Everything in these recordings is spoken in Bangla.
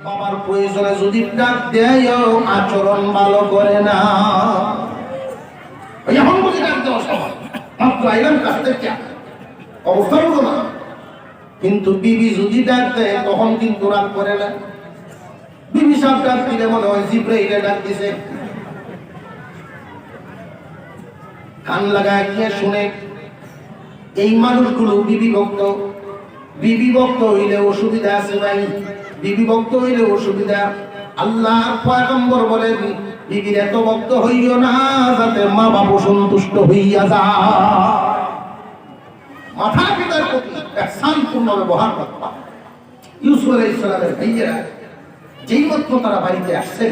বাবার প্রয়োজনে যদি ডাক দেয় আচরণ ভালো করে না। এখন বুঝি ডাক দেওয়া সবাই মাত্র আইলাম কাছ থেকে অবস্থা বলো না, কিন্তু বিবি যদি ডাক দেয় তখন কিন্তু রাগ করে না। বিবি সাহেব ডাক দিলে মনে হয় জিব্রাইলে ডাক দিছে। কান লাগায় গিয়ে শুনে। এই মানুষগুলো বিবি ভক্ত। বিবি ভক্ত হইলে অসুবিধা আছে ভাই, বিবি ভক্ত হইলে অসুবিধা। আল্লাহর পয়গম্বর বলেন বিবির এত ভক্ত হইও না যাতে মা বাবা সন্তুষ্ট হইয়া যায়। মাথা পিতার প্রতি ihsanপূর্ণ ব্যবহার করবা। ইউসুফ আলাইহিস সালামের ভাইয়েরা যেই মাত্র তারা বাড়িতে আসছেন,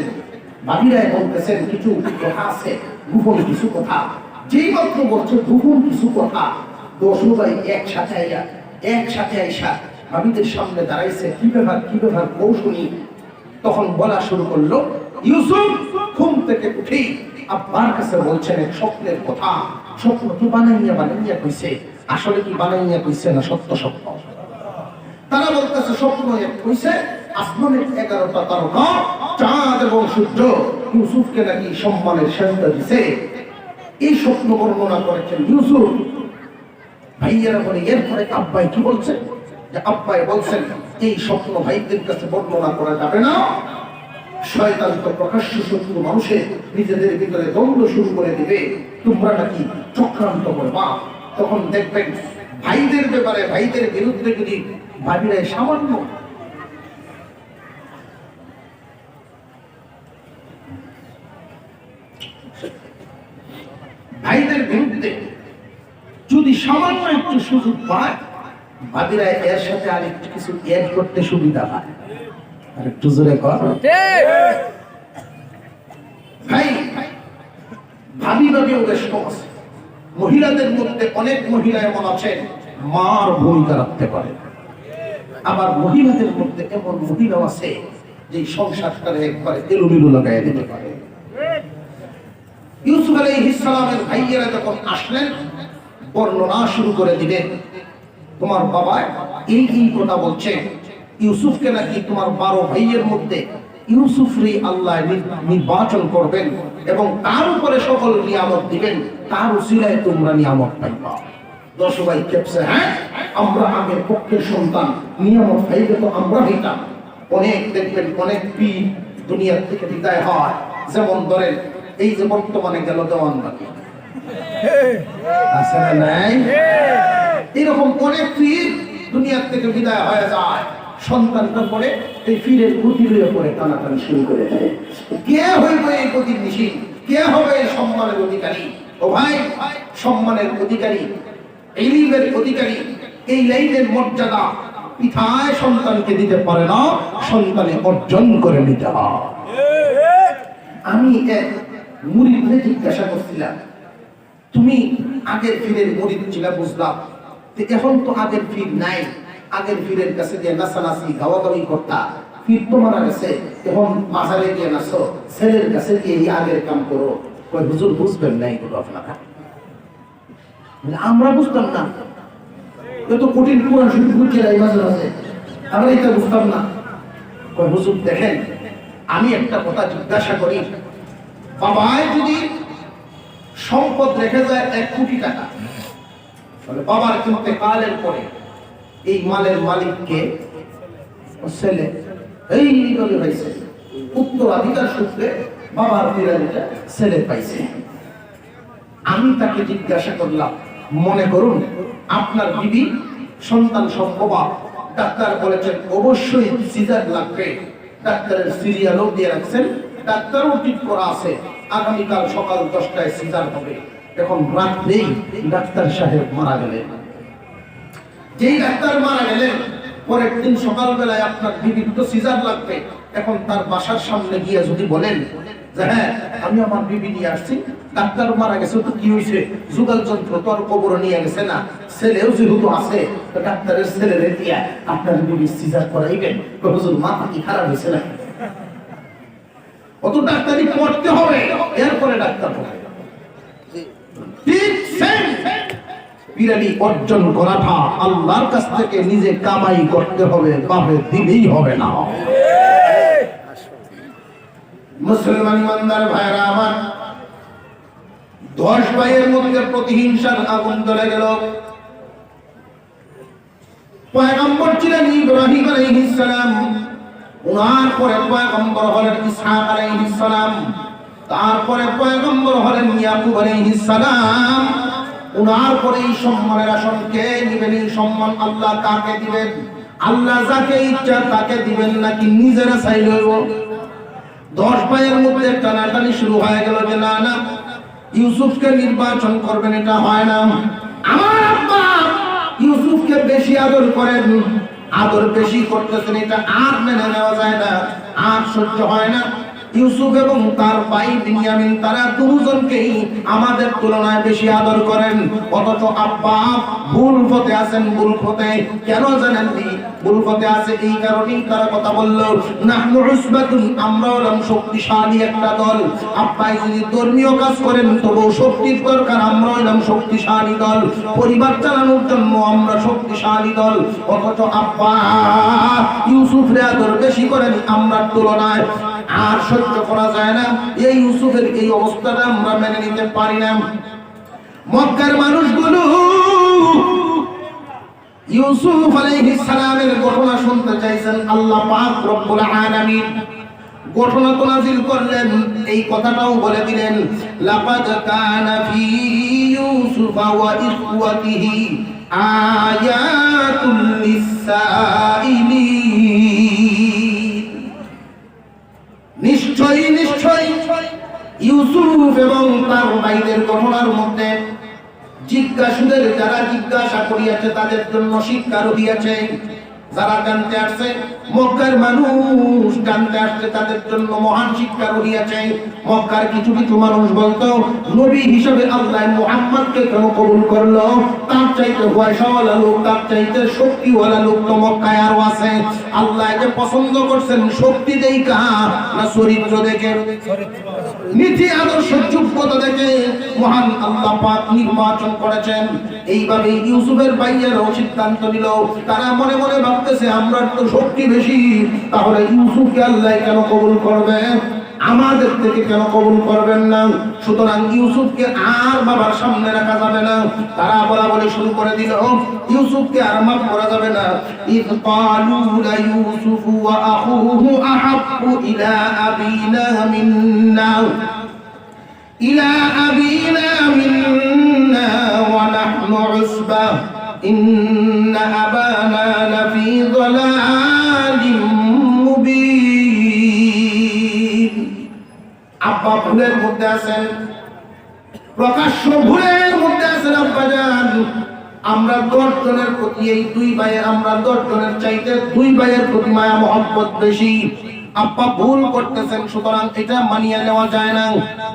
ভাবিরা বলতেছেন কিছু কথা আছে, গোপন কিছু কথা। যেই মাত্র বলছে গোপন কিছু কথা, দশ ভাই একসাথে আইসা ভাবিদের সামনে দাঁড়াইছে। কি ব্যাপার কৌশলী। তখন বলা শুরু করলো, ইউসুফ ঘুম থেকে উঠে আব্বার কাছে বলছেন এক স্বপ্নের কথা। স্বপ্ন কি বানাইয়া কইছে, আসলে কি বানাইয়া কইছে না সত্য স্বপ্ন? তারা বলতেছে স্বপ্ন এক কইছে, আসমানের 11টা তারকা, চাঁদ এবং সূর্য ইউসুফকে নাকি সম্মানের সেজদা দিছে। এই স্বপ্ন বর্ণনা করেছেন ইউসুফ। ভাইয়েরা বলে এরপরে আব্বাই কি বলছেন? যে আব্বাই বলছেন এই স্বপ্ন ভাইদের কাছে বর্ণনা করা যাবে না। শয়তান তো প্রকাশ্য শত্রু মানুষের নিজেদের ভিতরে দ্বন্দ্ব শুরু করে দিবে, তোমরা নাকি চক্রান্ত করবা। তখন দেখবেন ভাইদের ব্যাপারে, ভাইদের বিরুদ্ধে যদি ভাবিরা সামান্য ভাইদের বিরুদ্ধে যদি সামান্য একটু সুযোগ পায়, ভাবিরা এর সাথে আরেকটু কিছু এড করতে সুবিধা পায়। আরেকটু জোরে কর। ভাই ভাবি ওদের সমস্যা। মহিলাদের মধ্যে অনেক মহিলা এমন আছেন মার ভূমিকা রাখতে পারে, আবার মহিলাদের মধ্যে এমন মহিলা আছে যে সংসারটারে একবারে এলোমেলো লাগাই দিতে পারে। ইউসুফ আলাইহিস সালামের ভাইয়েরা যখন আসলেন, বর্ণনা শুরু করে দিলেন, তোমার বাবা এই কথা বলছে, ইউসুফকে নাকি তোমার 12 ভাইয়ের মধ্যে ইউসুফরে আল্লাহ নির্বাচন করবেন এবং তার উপরে সকল নিয়ামত দিবেন, তার উসিলায় তোমরা নিয়ামত পাইবা। 10 ভাই কেপসে, হ্যাঁ আমরা আগের পক্ষের সন্তান, নিয়ামত পাইবে তো আমরা হইতাম। অনেক দেখবেন অনেক পীর দুনিয়ার থেকে বিদায় হয়। যেমন ধরেন এই যে বর্তমানে গেল দেওয়ানবাগি, আছে না নাই? এরকম অনেক পীর দুনিয়ার থেকে বিদায় হয়ে যায়। সন্তানটা পরে এই পীরের গতির উপরে টানাটানি শুরু করে দেয়। কে হইবে এই গতির নিশি? কে হবে এই সম্মানের অধিকারী? ও ভাই, সম্মানের অধিকারী, ইলমের অধিকারী, এই লাইনের মর্যাদা পিতায় সন্তানকে দিতে পারে না, সন্তানে অর্জন করে নিতে হয়। আমি এক মুরিদকে জিজ্ঞাসা করছিলাম, তুমি আগের পীরের মুরিদ ছিলা বুঝলাম, এখন তো আগের পীর নাই, আগের পীরের কাছে গিয়ে নাচানাচি গাওয়াগাওয়ি করতা, পীর তো মারা গেছে, এখন মাজারে গিয়ে নাচো, ছেলের কাছে গিয়ে এই আগের কাম করো। কই হুজুর বুঝবেন না এগুলো আপনারা? আমরা বুঝতাম না, এত কঠিন কোরআন শরীফ বুঝছে এই মাঝে মাঝে, আমরা এটা বুঝতাম না। কই হুজুর দেখেন, আমি একটা কথা জিজ্ঞাসা করি, বাবায় যদি সম্পদ রেখে যায় 1 কোটি টাকা, তাহলে বাবার ইন্তেকালের পরে এই মালের মালিককে ছেলে এইভাবে পাইছে, উত্তরাধিকার সূত্রে বাবার বিরাজিটা ছেলে পাইছে। আমি তাকে জিজ্ঞাসা করলাম, মনে করুন আপনার বিবি সন্তান সম্ভবা, ডাক্তার বলেছেন অবশ্যই সিজার লাগবে, ডাক্তারের সিরিয়ালও দিয়ে রাখছেন, ডাক্তারও ঠিক করা আছে আগামীকাল সকাল 10টায় সিজার হবে। এখন রাত্রেই ডাক্তার সাহেব মারা গেলেন। যেই ডাক্তার মারা গেলেন, পরের দিন সকালবেলায় আপনার বিবির তো সিজার লাগবে। এখন তার বাসার সামনে গিয়ে যদি বলেন যে হ্যাঁ আমি আমার বিবি নিয়ে আসছি, ডাক্তার মারা গেছে, তো কি হয়েছে, যুগাল যন্ত্র তো আর কবরে নিয়ে গেছে না, ছেলেও যেহেতু আছে, তো ডাক্তারের ছেলেরে দিয়ে আপনার বিবি সিজার করাইবেন। হুজুর মাথা কি খারাপ হয়েছে না? অত ডাক্তারি পড়তে হবে, এরপরে ডাক্তার হবে। বিরানি অর্জন করাটা আল্লাহর কাছ থেকে নিজে কামাই করতে হবে, বাপে দিলেই হবে না। মুসলমান ইমানদার ভাইরা আমার, 10 ভাইয়ের মধ্যে প্রতিহিংসার আগুন জ্বলে গেল। পয়গম্বর ছিলেন ইব্রাহিম আলাইহিস সালাম, ওনার পরে পয়গম্বর হলেন ইসহাক আলাইহিস সালাম, তারপরে পয়গম্বর হলেন ইয়াকুব আলাইহিস সালাম। ওনার পরে এই সম্মানের আসন কে নেবেন? এই সম্মান আল্লাহ কাকে দিবেন? আল্লাহ যাকে ইচ্ছা তাকে দিবেন নাকি নিজেরা চাইলে হইব? 10 ভাইয়ের মধ্যে টানাটানি শুরু হয়ে গেল যে না না, ইউসুফকে নির্বাচন করবেন, এটা হয় না। আমার আব্বা ইউসুফকে বেশি আদর করেন, আদর বেশি করতেছেন, এটা আর মেনে নেওয়া যায় না, আর সহ্য হয় না। ইউসুফ এবং তার ভাই বিনিয়ামিন তারা দুজনকেই আমাদের তুলনায় বেশি আদর করেন, অথচ আব্বা ভুল পথে আছেন। ভুল পথে কেন জানেননি? ভুল পথে আছে এই কারণেই তারা কথা বলল, নাহনু উসবাতুন, আমরা হলাম শক্তিশালী একটা দল। আব্বাই যদি ধর্মীয় কাজ করেন তবু শক্তির দরকার, আমরা হলাম শক্তিশালী দল, পরিবার চালানোর জন্য আমরা শক্তিশালী দল। অথচ আব্বা ইউসুফরে আদর বেশি করেন আমরা তুলনায়, আর সহ্য করা যায় না। এই ইউসুফের এই অবস্থাটা আমরা মেনে নিতে পারি না। মক্কার মানুষগুলো ইউসুফ আলাইহিস সালামের ঘটনা শুনতে চাইছেন। আল্লাহ পাক রব্বুল আলামিন ঘটনা তো নাযিল করলেন, এই কথাটাও বলে দিলেন, লাকাদ কানা ফি ইউসুফ ওয়া ইখওয়াতিহি আয়াতুল লিসাইলিন। নিশ্চয়ই নিশ্চয়ই ইউসুফ এবং তার ভাইদের ঘটনার মধ্যে জিজ্ঞাসুদের যারা জিজ্ঞাসা করিয়াছে তাদের জন্য শিক্ষা রহিয়াছে। যারা জানতে আসছে, মক্কার মানুষ জানতে আসছে, তাদের জন্য মহান শিক্ষা রহিয়াছে। মক্কার কিছু কিছু মানুষ বলতো, নবী হিসেবে আল্লাহ মুহাম্মদকে কেন কবুল করলো? তার চাইতে পয়সাওয়ালা লোক, তার চাইতে শক্তিওয়ালা লোক তো মক্কায় আরো আছে। আল্লাহ যে পছন্দ করছেন শক্তি দেখা না চরিত্র দেখে, নীতি আদর্শ যোগ্যতা দেখে মহান আল্লাহ পাক নির্বাচন করেছেন। এইভাবে ইউসুফের ভাইয়েরাও সিদ্ধান্ত নিল। তারা মনে মনে ভাবতেছে, আমরা তো শক্তি বেশি, তাহলে ইউসুফকে আল্লাহ কেন কবুল করবে, আমাদের থেকে কেন কবুল করবেন না? সুতরাং ইউসুফকে আর বাবার সামনে রাখা যাবে না। তারা বলাবলি শুরু করে দিল, ইউসুফকে আর মাফ করা যাবে না। ইয ক্বালু লা ইউসুফু ওয়া আখুহু আহাব্বু ইলা আবিনা মিন্না ওয়া নাহনু উসবা ইন্না আবানা লাফি যালালিম মুবিন। আব্বা ভুলের মধ্যে আছেন, প্রকাশ্য ভুলের মধ্যে আছেন আব্বাজান। আমরা 10 জনের প্রতি এই 2 ভাইয়ের, আমরা 10 জনের চাইতে 2 ভাইয়ের প্রতি মায়া মহব্বত বেশি। আব্বা ভুল করতেছেন, সুতরাং এটা মানিয়ে নেওয়া যায় না,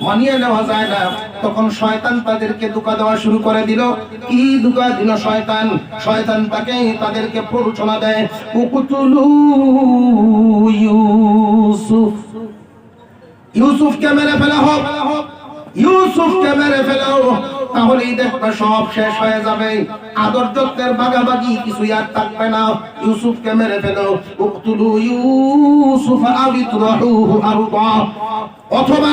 মানিয়ে নেওয়া যায় না। তখন শয়তান তাদেরকে ধোঁকা দেওয়া শুরু করে দিল। কি ধোঁকা দিল শয়তান? শয়তান তাদেরকে প্ররোচনা দেয়, উকতুলু ইউসুফ, ইউসুফকে মেরে ফেলা হোক, ইউসুফকে মেরে ফেলো, তাহলেই দেখবে সব শেষ হয়ে যাবে, আদর যত্নের ভাগাভাগি কিছু আর থাকবে না। ইউসুফকে মেরে ফেলো, উকতুলু ইউসুফ আও ইতরাহুহু আরদা, অথবা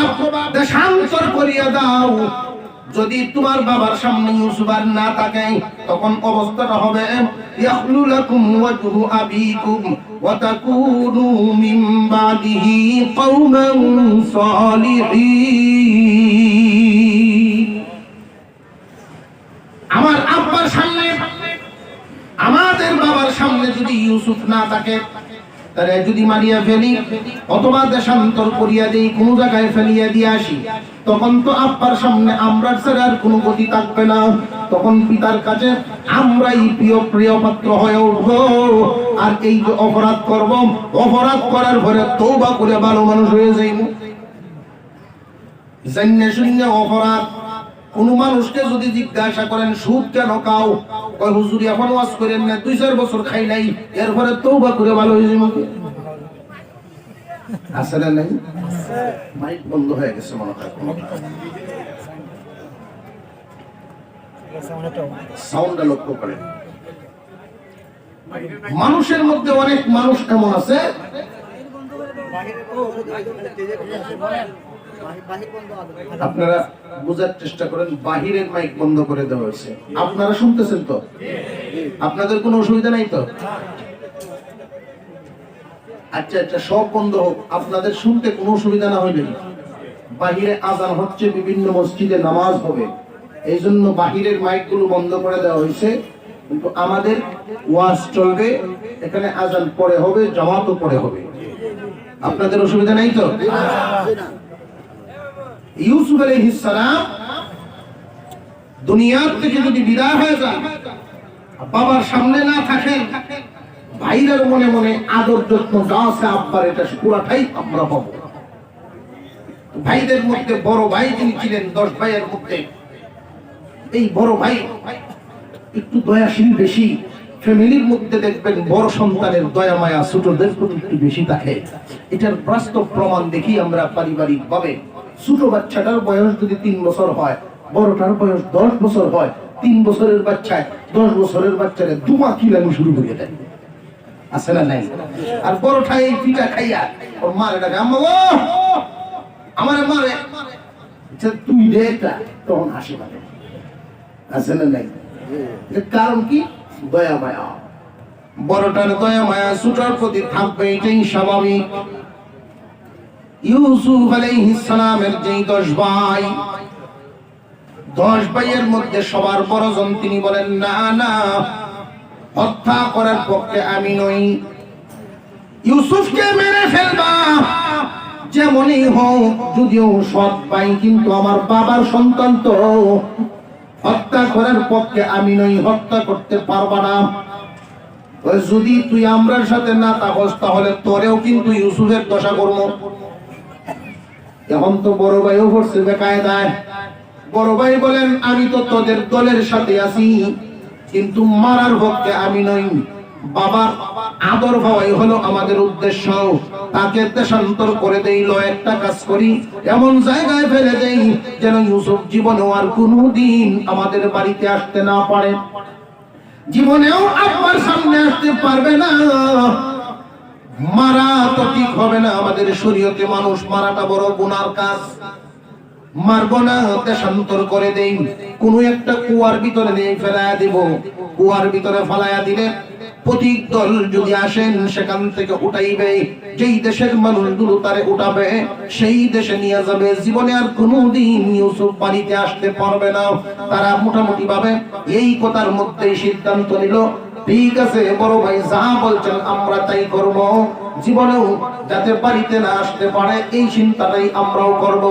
দেশান্তর করিয়া দাও। যদি তোমার বাবার সামনে ইউসুফ আর না থাকে, তখন অবস্থাটা হবে ইয়াখলু লাকুম ওয়াজহু আবিকুম ওয়া তাকুনু মিন বাদিহি কওমান সালিহিন। আমার আব্বার সামনে, আমাদের বাবার সামনে যদি ইউসুফ না থাকে, তাহলে যদি মারিয়া ফেলি অথবা দেশান্তর করিয়া দেই, কোন জায়গায় ফেলিয়া দিয়ে আসি, তখন তো আব্বার সামনে আমরা ছাড়া আর কোনো গতি থাকবে না। তখন পিতার কাছে আমরাই প্রিয় পাত্র হয়ে উঠবো। আর এই যে অপরাধ করব, অপরাধ করার পরে তওবা করে ভালো মানুষ হয়ে যাইব। জান্নে শুনে অপরাধ। কোন মানুষকে যদি জিজ্ঞাসা করেন সুদ কেন খাও, কয় হুজুর এখন ওয়াজ করেন না, 2-4 বছর খাই নাই, এরপরে তওবা করে ভালো হয়ে যাইব। আসলে নাই, মাইক বন্ধ হয়ে গেছে মনে হয়, সাউন্ডটা লক্ষ্য করেন। মানুষের মধ্যে অনেক মানুষ এমন আছে আপনারা বোঝার চেষ্টা করেন, বাহিরের মাইক বন্ধ করে দেওয়া হয়েছে। আপনারা শুনতেছেন তো? আপনাদের কোনো অসুবিধা নাই তো? আচ্ছা আচ্ছা, সব বন্ধ হোক, আপনাদের শুনতে কোনো অসুবিধা না হইলে। বাহিরে আজান হচ্ছে, বিভিন্ন মসজিদে নামাজ হবে, এই জন্য বাহিরের মাইকগুলো বন্ধ করে দেওয়া হয়েছে। কিন্তু আমাদের ওয়াজ চলবে, এখানে আজান পরে হবে, জামাতও পরে হবে। আপনাদের অসুবিধা নাই তো? ইউসুফ আলাইহিস সালাম দুনিয়ার থেকে যদি বিদায় হয়ে যান, বাবার সামনে না থাকেন, ভাইদের মনে মনে আদর যত্ন যা আছে আব্বার এটা পুরাটাই আমরা পাবো। ভাইদের মধ্যে বড় ভাই যিনি ছিলেন, 10 ভাইয়ের মধ্যে এই বড় ভাই একটু দয়াশীল বেশি। ফ্যামিলির মধ্যে দেখবেন বড় সন্তানের দয়া মায়া ছোটদের প্রতি একটু বেশি থাকে। এটার বাস্তব প্রমাণ দেখি আমরা পারিবারিক ভাবে। ছোট বাচ্চাটার বয়স যদি 3 বছর হয়, বড়টার বয়স 10 বছর হয়, 3 বছরের বাচ্চায় 10 বছরের বাচ্চারে দুমা কিলানো শুরু করে দেয়, আছে না নাই? আর বড়টা এই পিঠা খাইয়া ওর মারে ডাকে, আম্মা গো আমারে মারে, তুই রেটা তখন হাসি পাবে, আছে না নাই? কারণ কি? দয়া মায়া। বড়টার দয়া মায়া ছোটর প্রতি থাকবে, এটাই স্বাভাবিক। ইউসুফ আলাইহিস সালামের যেই 10 ভাই, 10 ভাইয়ের মধ্যে সবার বড়জন তিনি বলেন, না না, হত্যা করার পক্ষে আমি নই। ইউসুফকে মেরে ফেলবা যেমনই হোক, যদিও সৎ ভাই, কিন্তু আমার বাবার সন্তান তো, হত্যা করার পক্ষে আমি নই, হত্যা করতে পারবা না। যদি তুই আমরার সাথে না থাকস তাহলে তোরেও কিন্তু ইউসুফের দশা করবো। এখন তো বড় ভাইও করছে বেকায়দায়। বড় ভাই বলেন, আমি তো তোদের দলের সাথে আছি, কিন্তু মারার পক্ষে আমি নই। বাবার আদর পাওয়াই হলো আমাদের উদ্দেশ্য। তাকে দেশান্তর করে দেই, একটা কাজ করি, এমন জায়গায় ফেলে দেই যেন ইউসুফ জীবনেও আর কোনোদিন আমাদের বাড়িতে আসতে না পারে, জীবনেও আব্বার সামনে আসতে পারবে না। মারা তো ঠিক হবে না, আমাদের শরীয়তে মানুষ মারাটা বড় গুনার কাজ। মারবো না, দেশান্তর করে দেই, কোন একটা কুয়ার ভিতরে নিয়ে ফেলাইয়া দিব। কুয়ার ভিতরে ফেলাইয়া দিলে প্রতীক দল যদি আসেন সেখান থেকে উঠাইবে, যেই দেশের মানুষগুলো তারে উঠাবে সেই দেশে নিয়ে যাবে, জীবনে আর কোনোদিন ইউসুফ বাড়িতে আসতে পারবে না। তারা মোটামুটি ভাবে এই কথার মধ্যেই সিদ্ধান্ত নিল, ঠিক আছে বড় ভাই যা বলছেন আমরা তাই করব, জীবনেও যাতে বাড়িতে না আসতে পারে এই চিন্তাটাই আমরাও করব।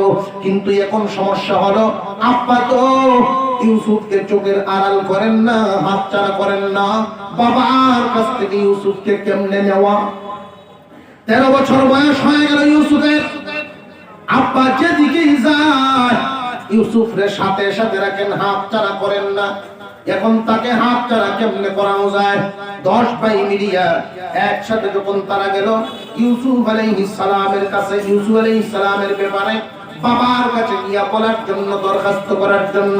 কিন্তু এখন সমস্যা হলো, আব্বা তো ইউসুফকে চোখের আড়াল করেন না, হাতছাড়া করেন না। বাবার কাছ থেকে ইউসুফকে কেমনে নেওয়া? 13 বছর বয়স হয়ে গেল ইউসুফের। আব্বা যেদিকেই যায় ইউসুফের সাথে সাথে রাখেন, হাতছাড়া করেন না। এখন তাকে হাতছাড়া কেমনে করানো যায়? 10 ভাই মিলিয়া একসাথে যখন তারা গেল ইউসুফ আলাইহিস সালামের কাছে, ইউসুফ আলাইহিস সালামের ব্যাপারে বাবার কাছে গিয়া বলার জন্য, দরখাস্ত করার জন্য।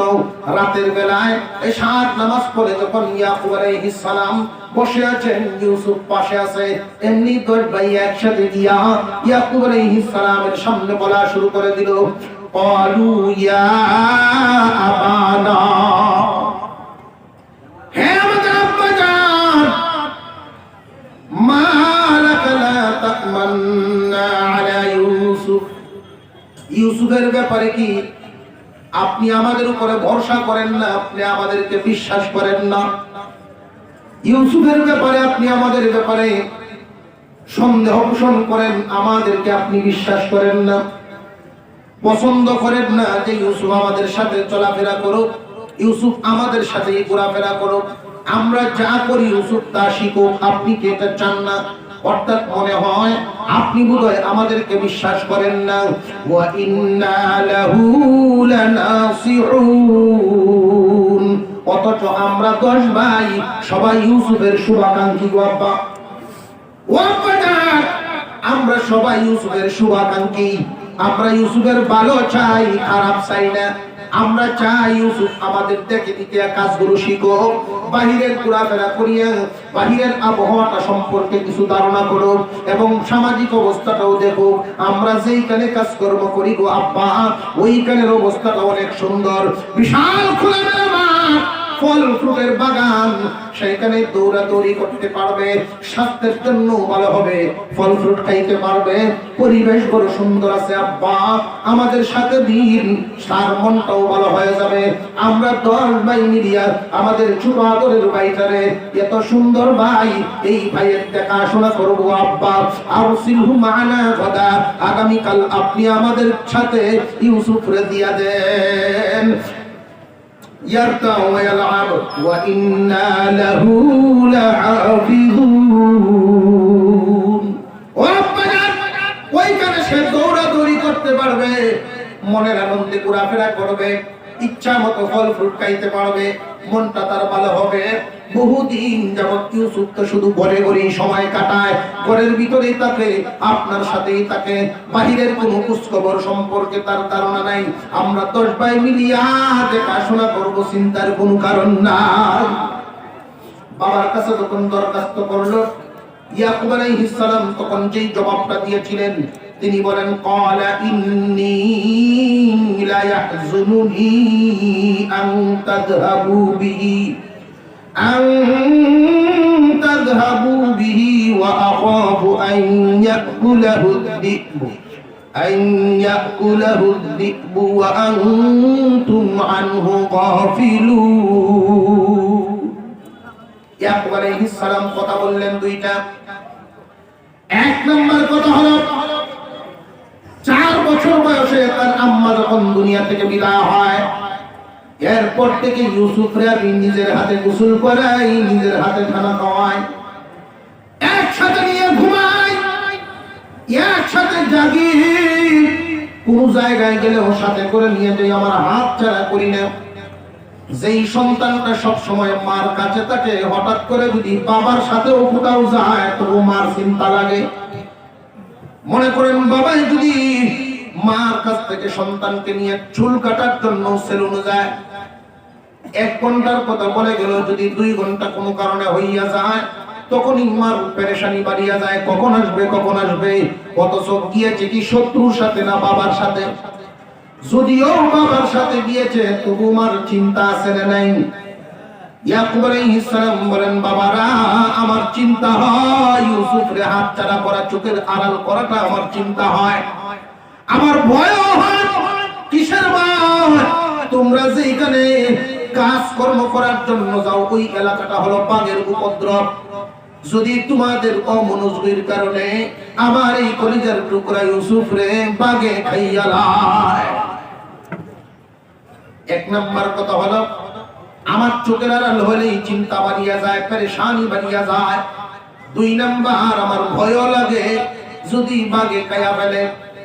রাতের বেলায় এশার নামাজ পড়ে যখন ইয়াকুব আলাইহিস সালাম বসে আছেন, ইউসুফ পাশে আছে, এমনি 10 ভাই একসাথে গিয়া ইয়াকুব আলাইহিস সালামের সামনে বলা শুরু করে দিল, ক্বালু ইয়া আবানা, হে আমাদের আব্বাজান, মা লাকা লা তা'মান্না আলা ইউসুফ, ইউসুফের ব্যাপারে কি আপনি আমাদের উপরে ভরসা করেন না? আপনি আমাদেরকে বিশ্বাস করেন না? ইউসুফের ব্যাপারে আপনি আমাদের ব্যাপারে সন্দেহ পোষণ করেন, আমাদেরকে আপনি বিশ্বাস করেন না, পছন্দ করেন না যে ইউসুফ আমাদের সাথে চলাফেরা করুক, ইউসুফ আমাদের সাথে ঘোরাফেরা করুক, আমরা যা করি ইউসুফ তা শিখুক, আপনি কি এটা চান না? অর্থাৎ মনে হয় আপনি বোধহয় আমাদেরকে বিশ্বাস করেন না। ওয়া ইন্না লাহু লানাসিহুন, অথচ আমরা 10 ভাই সবাই ইউসুফের শুভাকাঙ্ক্ষী। গো আব্বা, ও আব্বা জান, আমরা সবাই ইউসুফের শুভাকাঙ্ক্ষী, আমরা ইউসুফের ভালো চাই, খারাপ চাই না। আমরা চাই ইউসুফ আমাদের দেখে দিকে কাজগুলো শিখো, বাহিরের ঘোরাফেরা করিয়া বাহিরের আবহাওয়াটা সম্পর্কে কিছু ধারণা করো এবং সামাজিক অবস্থাটাও দেখো। আমরা যেইখানে কাজকর্ম করি গো আব্বা, ওইখানের অবস্থাটা অনেক সুন্দর, বিশাল খোলামেলা মাঠ, ফল ফ্রুটের বাগান, সেখানে দৌড়াদৌড়ি করতে পারবে, স্বাস্থ্যের জন্য ভালো হবে, ফল ফ্রুট খাইতে পারবে, পরিবেশ বড় সুন্দর আছে আব্বা, আমাদের সাথে দিন সার মনটাও ভালো হয়ে যাবে। আমরা 10 ভাই মিলিয়া আমাদের ছোট আদরের ভাইটারে, এত সুন্দর ভাই, এই ভাইয়ের দেখাশোনা করবো আব্বা। আর সিলহু মানা গদা, আগামীকাল আপনি আমাদের সাথে ইউসুফরে দিয়া দেন। يرتع ويلعب وإنا له لحافظون। ওইখানে সে দৌড়াদৌড়ি করতে পারবে, মনের আনন্দে ঘোরাফেরা করবে, ইচ্ছা মতো ফল ফ্রুট খাইতে পারবে, মনটা তার ভালো হবে। বহুদিন যাবত ইউসুফ তো শুধু ঘরে ঘরেই সময় কাটায়, ঘরের ভিতরেই থাকে, আপনার সাথেই থাকে, বাহিরের কোনো খোঁজখবর সম্পর্কে তার ধারণা নাই। আমরা 10 ভাই মিলিয়া দেখাশোনা করবো, চিন্তার কোনো কারণ নাই। বাবার কাছে যখন দরখাস্ত করলো, ইয়াকুব আলাইহিস সালাম তখন যেই জবাবটা দিয়েছিলেন, তিনি বলেন ক্বালা ইন্নী লা ইয়াহযুনুনি আন তাযহাবু বিহি ওয়া আখাফু আন ইয়াকুলাহু الذئب ওয়া আনতুম আনহু গাফিলুন। ইয়াকুব আলাইহিস সালাম কথা বললেন দুইটা। এক নম্বর কথা হলো, 4 বছর বয়সে তার আম্মা যখন দুনিয়া থেকে বিদায় হয়, এরপর থেকে ইউসুফরে আমি নিজের হাতে গোসল করাই, নিজের হাতে খানা খাওয়াই, একসাথে নিয়ে ঘুমাই, একসাথে জাগি, কোন জায়গায় গেলে ওর সাথে করে নিয়ে যাই, আমার হাত ছাড়া করি না। যেই সন্তানটা সব সময় মার কাছে থাকে, হঠাৎ করে যদি বাবার সাথেও কোথাও যায়, তবু মার চিন্তা লাগে। মনে করেন বাবাই যদি মার কাছ থেকে সন্তানকে নিয়ে চুল কাটার জন্য সেলুনে যায়, 1 ঘন্টার কথা বলে গেল, যদি 2 ঘন্টা কোনো কারণে হইয়া যায়, তখনই মার পেরেশানি বাড়িয়া যায়, কখন আসবে কখন আসবে। অথচ গিয়েছে কি শত্রুর সাথে না বাবার সাথে? যদিও বাবার সাথে গিয়েছে, তবু মার চিন্তা আছে না নাই? ইয়াকুব আলাইহিস সালাম বলেন, বাবারা, আমার চিন্তা হয় ইউসুফরে হাতছাড়া করা, চোখের আড়াল করাটা আমার চিন্তা হয়, আমার ভয়ও হয়। কিসের ভয়? তোমরা যে এখানে কাজকর্ম করার জন্য যাও, ওই এলাকাটা হলো বাঘের উপদ্রব। যদি তোমাদের অমনোযোগের কারণে আমার এই কলিজার টুকরা ইউসুফরে বাঘে খাইয়া লায়। 1 নম্বর কথা হলো, আমার চোখের আড়াল হলেই চিন্তা বাড়িয়া যায়, পেরেশানি বাড়িয়া যায়। 2 নম্বর, আমার ভয় লাগে যদি বাঘে খাইয়া ফেলে।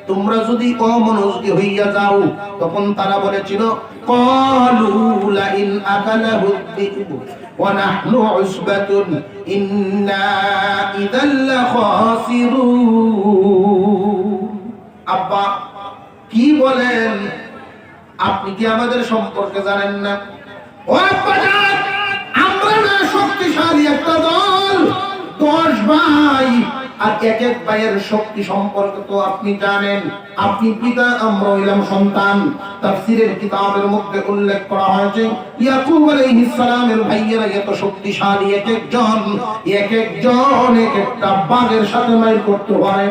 তোমরা যদি অমনোযোগী হইয়া যাও, তখন তারা বলেছিল, ক্বালু লা ইন আকালাহু যিবু ওয়া নাহনু উসবাতুন ইন্না ইযাল লাখাসিরুন। আব্বা কি বলেন? আপনি কি আমাদের সম্পর্কে জানেন না? ও আব্বা জান, আমরা না শক্তিশালী একটা দল, 10 ভাই, আর এক ভাইয়ের শক্তি সম্পর্কে তো আপনি জানেন। আপনি পিতা, আমরা হইলাম সন্তান। তাফসীরের কিতাবের মধ্যে উল্লেখ করা হয়েছে, ইয়াকুব আলাইহিস সালামের ভাইয়েরা এত শক্তিশালী, এক একজন এক একটা বাঘের সাথে মাইল করতে পারে।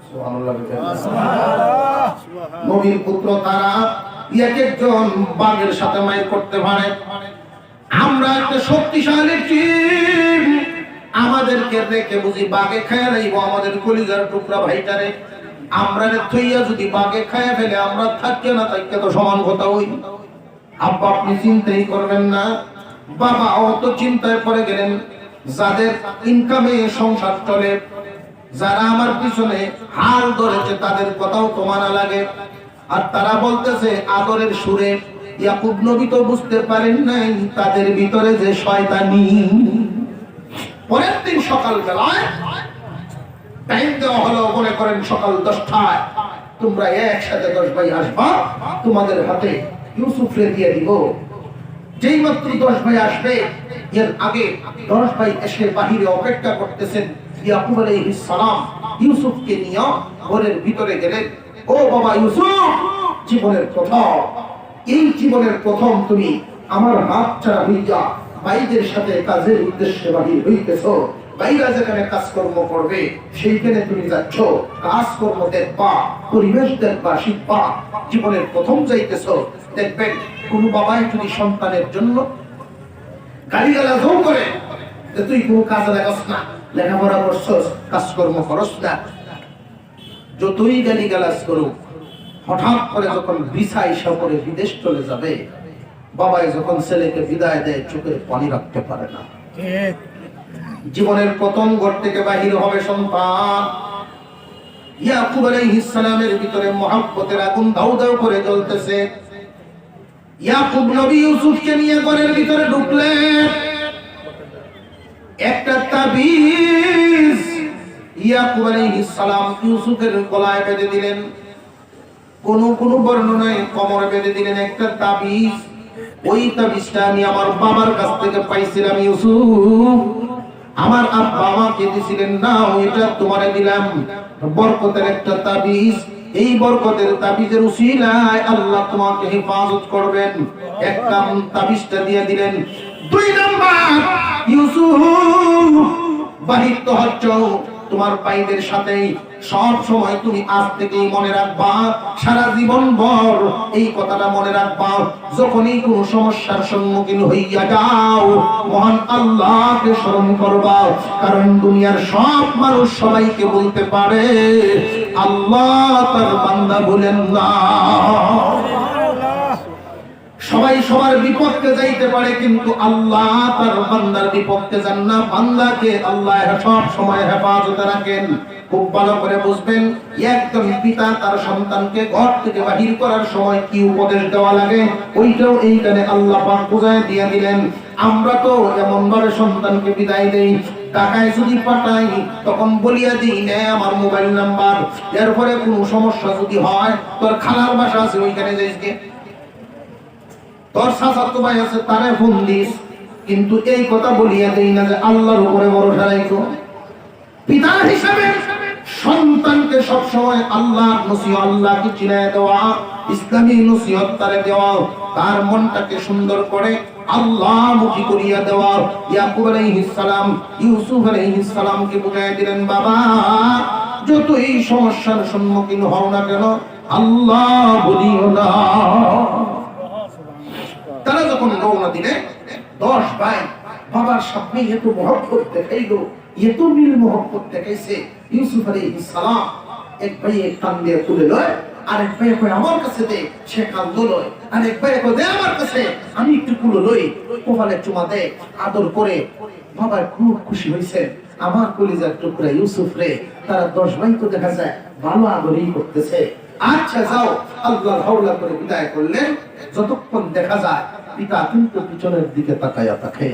সুবহানাল্লাহ। নবীর পুত্র তারা এক একজন বাঘের সাথে মাইল করতে পারে। আমরা একটা শক্তিশালী টিম, আমাদেরকে দেখে বুঝি বাঘে খায় রাইব আমাদের কলিজার টুকরা ভাইটারে। আমরা থইয়া যদি বাঘে খায় ফেলে, আমরা থাকতে না থাকতে তো সমান কথা হই। আব্বা আপনি চিন্তাই করবেন না। বাবা অত চিন্তায় পড়ে গেলেন। যাদের ইনকামে সংসার চলে, যারা আমার পিছনে হাল ধরেছে, তাদের কথাও তো মানা লাগে। আর তারা বলতেছে আদরের সুরে, ইয়াকুব নবী তো বুঝতে পারেন নাই তাদের ভিতরে যে শয়তানি। পরের দিন সকাল বেলায় টাইম দেওয়া হলো, মনে করেন সকাল 10টায়। তোমরা একসাথে 10 ভাই আসবা, তোমাদের হাতে ইউসুফকে দিয়ে দিব। যেই মাত্র 10 ভাই আসবে, এর আগে 10 ভাই এসে বাহিরে অপেক্ষা করতেছেন। ইয়াকুব আলাইহিস সালাম ইউসুফকে নিয়ে ঘরের ভিতরে গেলেন। ও বাবা ইউসুফ, জীবনের প্রথম, এই জীবনের প্রথম তুমি আমার হাত ছাড়া হইয়া ভাইদের সাথে কাজের উদ্দেশ্যে বাহির হইতেছো। ভাইরা যেখানে কাজকর্ম করবে সেইখানে তুমি যাচ্ছ, কাজকর্ম দেখবা, পরিবেশ দেখবা, শিখবা। জীবনের প্রথম যাইতেছো। দেখবেন কোন বাবাই যদি সন্তানের জন্য গালিগালাজও করে যে তুই কোনো কাজে লাগাস না, লেখাপড়া করছস, কাজকর্ম করস না, যতই গালিগালাজ করুক, হঠাৎ করে যখন ভিসা ইসা করে বিদেশ চলে যাবে, বাবাই যখন ছেলেকে বিদায় দেয় চোখের পানি রাখতে পারে না। জীবনের প্রথম ঘর থেকে বাহির হবে সন্তান। ইয়াকুব আলাইহিস সালামের ভিতরে মহব্বতের আগুন দাউ দাউ করে জ্বলতেছে। ইয়াকুব নবী ইউসুফকে নিয়ে ঘরের ভিতরে ঢুকলেন। একটা তাবিজ ইয়াকুব আলাইহিস সালাম ইউসুফের গলায় বেঁধে দিলেন। কোন বর্ণনায় কোমরে বেঁধে দিলেন একটা তাবিজ। ওই তাবিজটা আমি আমার বাবার কাছ থেকে পাইছিলাম ইউসুফ, আমার আব্বা আমাকে দিয়েছিলেন, না এটা তোমারে দিলাম, বরকতের একটা তাবিজ। এই বরকতের তাবিজের উসিলায় আল্লাহ তোমাকে হেফাজত করবেন। এক নাম তাবিজটা দিয়ে দিলেন। 2 নাম্বার, ইউসুফ বাহির তো হচ্ছ তোমার ভাইদের সাথে, সব সময় তুমি আজ থেকেই মনে রাখবা, সারা জীবন ভর এই কথাটা মনে রাখবা, যখনই কোনো সমস্যার সম্মুখীন হইয়া যাও মহান আল্লাহকে স্মরণ করবা। কারণ দুনিয়ার সব মানুষ সবাইকে বলতে পারে, আল্লাহ তার বান্দা বলেন না। সবাই সবার বিপক্ষে যাইতে পারে, কিন্তু আল্লাহ তার বান্দার বিপক্ষে যান না। বান্দাকে আল্লাহ সব সময় হেফাজতে রাখেন। খুব ভালো করে বুঝবেন, একজন পিতা তার সন্তানকে ঘর থেকে বাহির করার সময় কি উপদেশ দেওয়া লাগে, ওইটাও এইখানে আল্লাহ পাক বুঝায় দিয়ে দিলেন। আমরা তো এমন ভাবে সন্তানকে বিদায় দেই, টাকায় যদি পাঠাই তখন বলিয়া দিই নে আমার মোবাইল নাম্বার, এরপরে কোনো সমস্যা যদি হয় তোর খালার বাসা আছে ওইখানে যাইছে, তোর চাচাতো ভাই আছে তারে ফোন দিস। কিন্তু এই কথা বলিয়া দেই না যে আল্লাহর উপরে ভরসা রাখো। পিতা হিসাবে সন্তানকে সবসময় আল্লাহর নসিহত, আল্লাহকে চিনায় দেওয়া, ইসলামী নসিহত তারে দেওয়া, তার মনটাকে সুন্দর করে আল্লাহমুখী করিয়া দেওয়া। ইয়াকুব আলাইহিস সালাম ইউসুফ আলাইহিস সালামকে বুঝাইয়া দিলেন, বাবা যতই সমস্যার সম্মুখীন হও না কেন আল্লাহ বলিও না। তারা যখন রওনা দিলে 10 ভাই বাবার সামনে এত মহব্বত দেখাইলো, এত মিল মহব্বত দেখাইছে। ইউসুফ আলাইহিস সালাম এক ভাই কান দিয়ে তুলে লয়, আরেক ভাই কই আমার কাছে দে, সে কান লয়, আরেক ভাই কই দে আমার কাছে, আমি একটু কুলো লই, কপালে চুমা দে, আদর করে। বাবা খুব খুশি হইছে, আমার কলিজার টুকরা ইউসুফ রে। তারা 10 ভাই তো দেখা যায় ভালো আদরই করতেছে। আচ্ছা যাও, আল্লাহর হাওলা করে বিদায় করলেন। যতক্ষণ দেখা যায় পিতা কিন্তু পিছনের দিকে তাকায়া থাকে।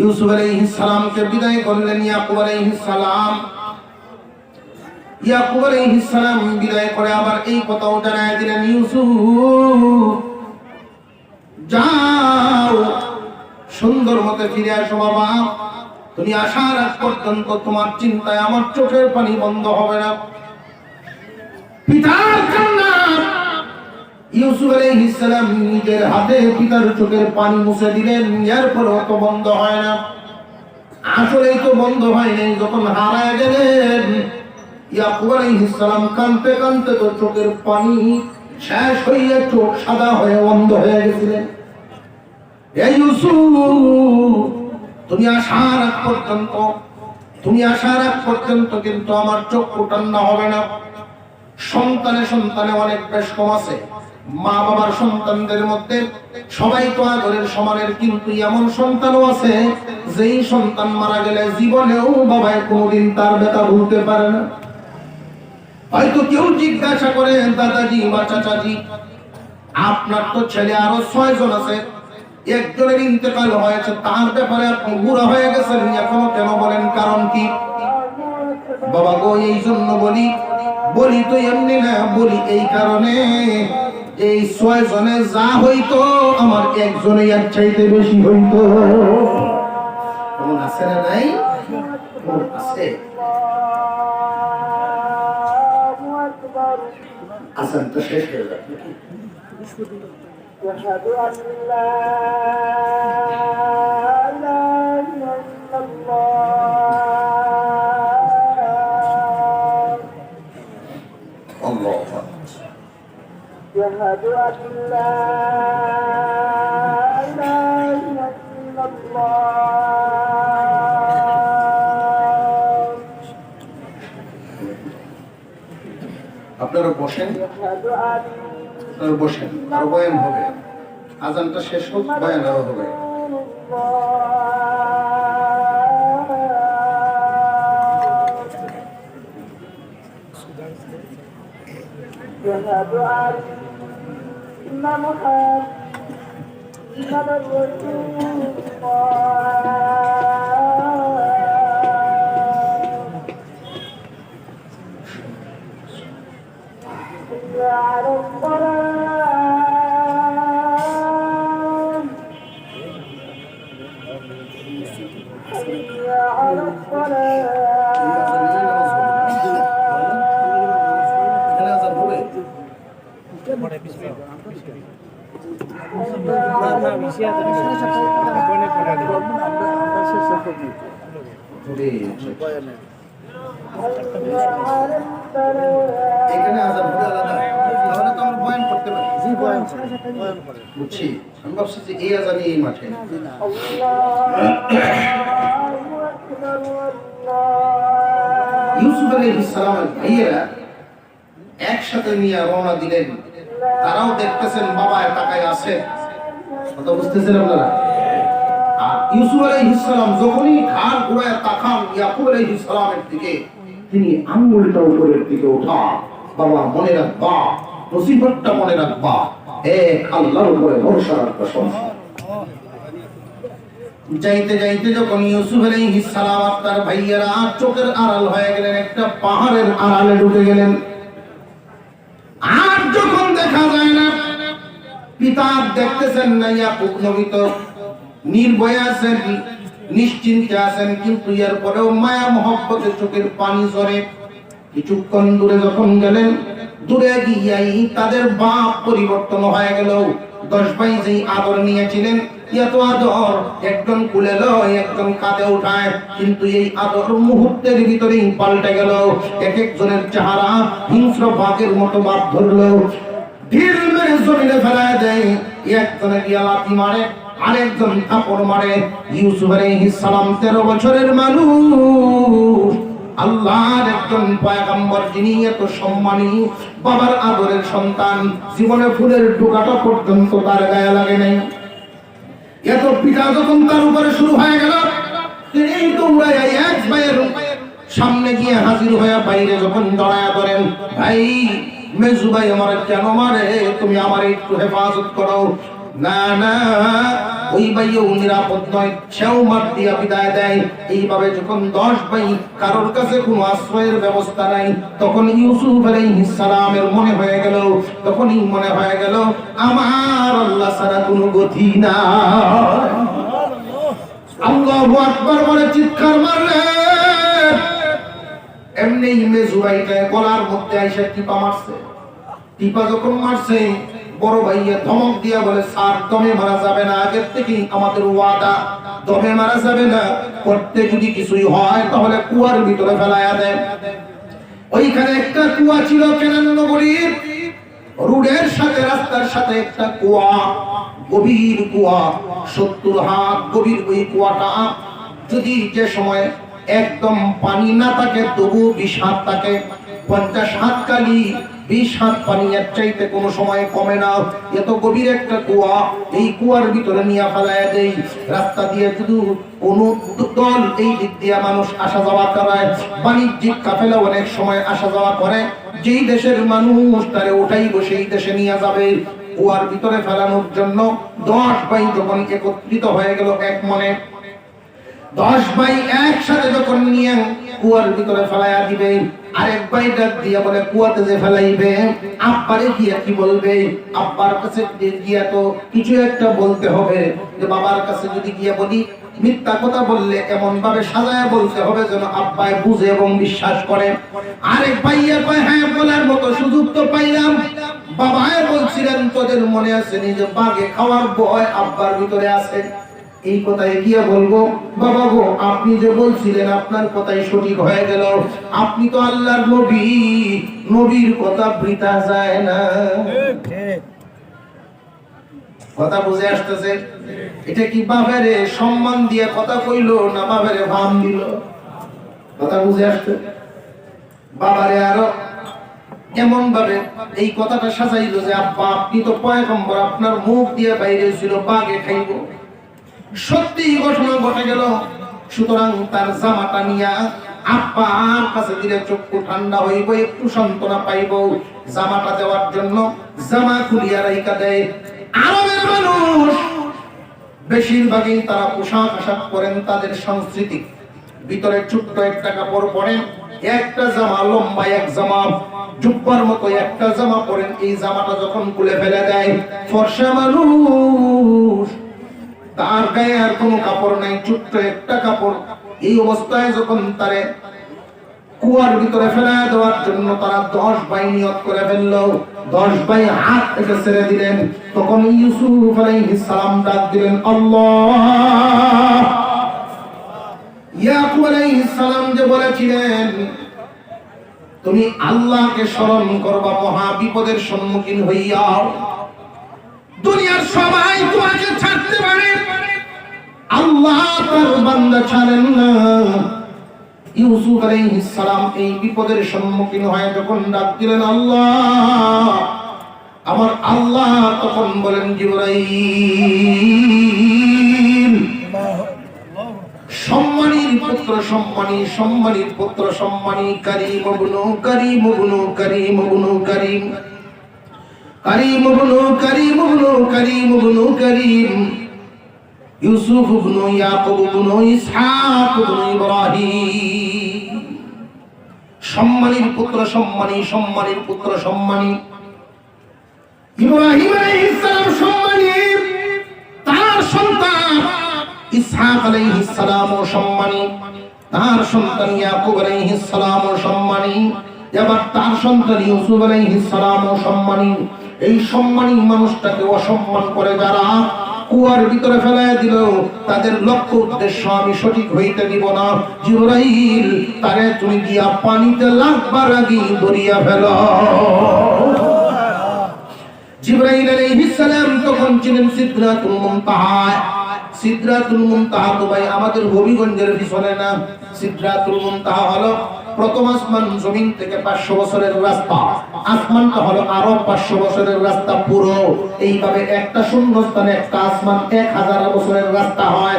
ইউসুফ আলাইহিস সালামকে বিদায় করলেন ইয়াকুব আলাইহিস সালাম। ইয়াকুব আলাইহিস সালাম বিদায় করে আবার এই কথাও জানায় দিলেন, ইউসুফ যাও, সুন্দর মতে ফিরে আসো বাবা। তুমি আসার আগ পর্যন্ত তোমার চিন্তায় আমার চোখের পানি বন্ধ হবে না। পিতার কান্না, ইউসুফ আলাইহিস সালাম নিজের হাতে পিতার চোখের পানি মুছে দিলেন, এরপরও তো বন্ধ হয় না। আসলেই তো বন্ধ হয় নাই। যখন হারায় গেলেন ইয়াকুব আলাইহিস সালাম কাঁদতে কাঁদতে তো চোখের পানি শেষ হয়ে চোখ সাদা হয়ে বন্ধ হয়ে গেছিলেন। এই ইউসুফ তুমি আসার আগ পর্যন্ত কিন্তু আমার চক্ষু ঠান্ডা হবে না। সন্তানে অনেক বেশ কম আছে। মা বাবার সন্তানদের মধ্যে সবাই তো আদরের সমানের, কিন্তু এমন সন্তানও আছে যেই সন্তান মারা গেলে জীবনেও বাবায় কোনোদিন তার ব্যথা ভুলতে পারে না। হয়তো কেউ জিজ্ঞাসা করে, দাদাজি বা চাচাজি আপনার তো ছেলে আরো 6 জন আছে, একজনের ইন্তেকাল হয়েছে, তার ব্যাপারে আপনি বুড়া হয়ে গেছেন, এখনো কেন বলেন? কারণ কি? বাবা গো, এই জন্য বলি বলি তো এমনি না, বলি এই কারণে এই 6 জনে যা হইতো আমার একজনে এর চাইতে বেশি হইতো। কেমন আছে না নাই? কেমন আছে? আসান তো শেষ হয়ে যাবে। أشهد أن لا إله إلا الله الله أشهد أن لا إله إلا الله আপনারা বসেন, أشهد أن আপনারা বসেন, আর বয়ান হবে। আজানটা শেষ হোক, বয়ান আরো হবে। أشهد أن محمدا رسول الله على الصلاة حي على এখানে আজান হবে। এখানে আজান হবে আলাদা, তাহলে তো আমরা বয়ান করতে পারি। বুঝছি, আমি ভাবছি যে এই আজানই এই মাঠে। ইউসুফ আলাইহিস সালামের ভাইয়েরা একসাথে নিয়ে রওনা দিলেন। তারাও দেখতেছেন বাবা তাকায় আছে, কথা বুঝতেছেন আপনারা? আর ইউসুফ আলাইহিস সালাম যখনই ঘাড় ঘুরায় তাকান ইয়াকুব আলাইহিস সালামের দিকে, তিনি আঙ্গুলটা উপরের দিকে উঠান, বাবা মনে রাখবা, মুসিবতটা মনে রাখবা, এক আল্লাহর উপরে ভরসা রাখবা। যাইতে যাইতে যখন ইউসুফ আলাইহিস সালাম আর তার ভাইয়েরা চোখের আড়াল হয়ে গেলেন, একটা পাহাড়ের আড়ালে ঢুকে গেলেন। আর যখন দেখা যায় না, পিতা দেখতেছেন না, ইয়াকুব নবী তো নির্ভয়ে আছেন, নিশ্চিন্তে আছেন, কিন্তু এর পরেও মায়া মহব্বতে চোখের পানি ঝরে। কিছুক্ষণ দূরে যখন গেলেন, দূরে গিয়াই তাদের বাপ পরিবর্তন হয়ে গেল। 10 ভাই যেই আদর নিয়েছিলেন, এত আদর একজন কুলে লয়, একজন কাঁধে উঠায়, কিন্তু এই আদর মুহূর্তের ভিতরেই পাল্টে গেল। এক একজনের চেহারা হিংস্র বাঘের মতো বাপ ধরলো, ঢিল মেরে জমিনে ফেলায় দেয়। একজনের লাথি মারে, আরেকজন থাপড় মারে। ইউসুফ আলাইহিস সালাম 13 বছরের মানুষ, আল্লাহর একজন পয়গম্বর, যিনি এত সম্মানী, বাবার আদরের সন্তান, জীবনে ফুলের টোকাটা পর্যন্ত তার গায়ে লাগে নাই। এত পিঠা যখন তার উপরে শুরু হয়ে গেল, তিনি দৌড়াইয়া এক ভাইয়ের সামনে গিয়ে হাজির হয়ে বাইরে যখন দাঁড়ায় করেন, ভাই মেজু ভাই আমার কেন মারে, তুমি আমার একটু হেফাজত করো। না না, ওই ভাইও নিরাপদ নয়, সেও মার দিয়া বিদায় দেয়। এইভাবে যখন 10 ভাই, কারোর কাছে কোনো আশ্রয়ের ব্যবস্থা নাই, তখন ইউসুফ আলাইহিস সালামের মনে হয়ে গেল, তখনই মনে হয়ে গেল আমার আল্লাহ ছাড়া কোনো গতি নাই। আল্লাহু আকবার বলে চিৎকার মারলেন। এমনি মেজু ভাইটা গলার মধ্যে আইসা টিপা মারছে। টিপা যখন মারছে, বড় ভাইয়া ধমক দিয়া বলে, স্যার দমে মারা যাবে না, আগের থেকেই আমাদের ওয়াদা, দমে মারা যাবে না, করতে যদি কিছুই হয় তাহলে কুয়ার ভিতরে ফেলায়া দেন। ওইখানে একটা কুয়া ছিল কেনান নগরীর রোডের সাথে, রাস্তার সাথে একটা কুয়া, গভীর কুয়া, 70 হাত গভীর। ওই কুয়াটা যদি যে সময় একদম পানি না থাকে তবু 20 হাত থাকে, 50 হাত কালি 20 হাত পানি, এর চাইতে কোনো সময় কমে না। এত গভীর একটা কুয়া, এই কুয়ার ভিতরে নিয়ে ফেলায় দেই। রাস্তা দিয়ে শুধু কোন দল এই দিক দিয়ে মানুষ আসা যাওয়া করে, বাণিজ্যিক কাফেলা অনেক সময় আসা যাওয়া করে, যেই দেশের মানুষ তারে ওঠাইব সেই দেশে নিয়ে যাবে। কুয়ার ভিতরে ফেলানোর জন্য 10 ভাই যখন একত্রিত হয়ে গেল এক মনে, 10 ভাই একসাথে যখন নিয়ে কুয়ার ভিতরে ফেলাইয়া দিবে, আরেক ভাই ডাক দিয়া বলে কুয়াতে যে ফেলাইবে আব্বারে গিয়া কি বলবে? আব্বার কাছে গিয়া তো কিছু একটা বলতে হবে, যে বাবার কাছে যদি গিয়া বলি মিথ্যা কথা বললে এমন ভাবে সাজায়া বলতে হবে যেন আব্বাই বুঝে এবং বিশ্বাস করে। আরেক ভাইয়া কয় হ্যাঁ বলার মতো সুযোগ তো পাইলাম, বাবায় বলছিলেন তোদের মনে আছে নিজে বাগে খাওয়ার ভয় আব্বার ভিতরে আছে, এই কথাই গিয়ে বলবো বাবা গো আপনি যে বলছিলেন আপনার কথাই সঠিক হয়ে গেল, আপনি তো আল্লাহর নবী, নবীর কথা বৃথা যায় না। কথা বুঝে আসতেছে? এটা কি বাবারে সম্মান দিয়ে কথা কইলো না বাবারে ভাম দিল? কথা বুঝে আসছে? বাবারে আরো এমন ভাবে এই কথাটা সাজাইলো যে আব্বা আপনি তো পয়গম্বর, আপনার মুখ দিয়ে বাইরে ছিল বাগে খাইবো। সত্যি ঘটনা ঘটে গেল। সুতরাং তার জামাটা নিয়া আব্বার কাছে দিলে চক্ষু ঠান্ডা হইব, একটু সান্ত্বনা পাইব। জামাটা দেওয়ার জন্য জামা খুলিয়া রাইখা দেয়। আরবের মানুষ বেশিরভাগই তারা পোশাক আশাক পরেন তাদের সংস্কৃতি, ভিতরে ছোট্ট একটা কাপড় পরেন, একটা জামা লম্বা এক জামা জুব্বার মতো একটা জামা পরেন। এই জামাটা যখন খুলে ফেলে দেয় ফর্সা মানুষ, তার গায়ে আর কোনো কাপড় নাই, ছোট্ট একটা কাপড়। এই অবস্থায় যখন তারে কুয়ার ভিতরে ফেলা দেওয়ার জন্য তারা 10 ভাই নিয়ত করে ফেললো, 10 ভাই হাত থেকে ছেড়ে দিলেন। তখন ইউসুফ আলাইহিস সালাম ডাক দিলেন আল্লাহ। ইয়াকুব আলাইহিস সালাম যে বলেছিলেন তুমি আল্লাহকে স্মরণ করবা মহা বিপদের সম্মুখীন হইয়া, দুনিয়ার সবাই তোমাকে ছাড়তে পারে, আল্লাহ তার বান্দা ছাড়েন না। ইউসুফ আলাইহিস সালাম এই বিপদের সম্মুখীন হয়ে যখন ডাক দিলেন আল্লাহ, আমার আল্লাহ তখন বলেন জিবরাইল সম্মানীর পুত্র সম্মানী, সম্মানীর পুত্র সম্মানী, করিম ইবনু করিম ইবনু করিম ইবনু করিম, করিম ইবনু করিম ইবনু করিম ইবনু করিম, ইউসুফ ইবনু ইয়াকুব ইবনু ইসহাক ইবনু ইব্রাহিম। সম্মানীর পুত্র সম্মানী, সম্মানীর পুত্র সম্মানী। ইব্রাহিম আলাইহিস সালাম সম্মানী, তার সন্তান ইসহাক আলাইহিস সালাম সম্মানী, তার সন্তান ইয়াকুব আলাইহিস সালাম সম্মানী, এবার তার সন্তান ইউসুফ আলাইহিস সালাম সম্মানী। এই সম্মানী মানুষটাকে অসম্মান করে যারা কুয়ার ভিতরে ফেলাইয়া দিল, তাদের লক্ষ্য উদ্দেশ্য আমি সঠিক হইতে দিব না। জিবরাইল তারে তুমি গিয়া পানিতে লাগবার আগে ধরিয়া ফেলো। জিবরাইল আলাইহিস সালাম তখন ছিলেন সিদরাতুল মুনতাহা। সিদরাতুল মুনতাহা তো ভাই আমাদের হবিগঞ্জের পিছনে না, সিদরাতুল মুনতাহা হলো প্রথম আসমান জমিন থেকে 500 বছরের রাস্তা, আসমানটা হলো আরো 500 বছরের রাস্তা পুরো। এইভাবে একটা শূন্যস্থানে একটা আসমান 1000 বছরের রাস্তা হয়।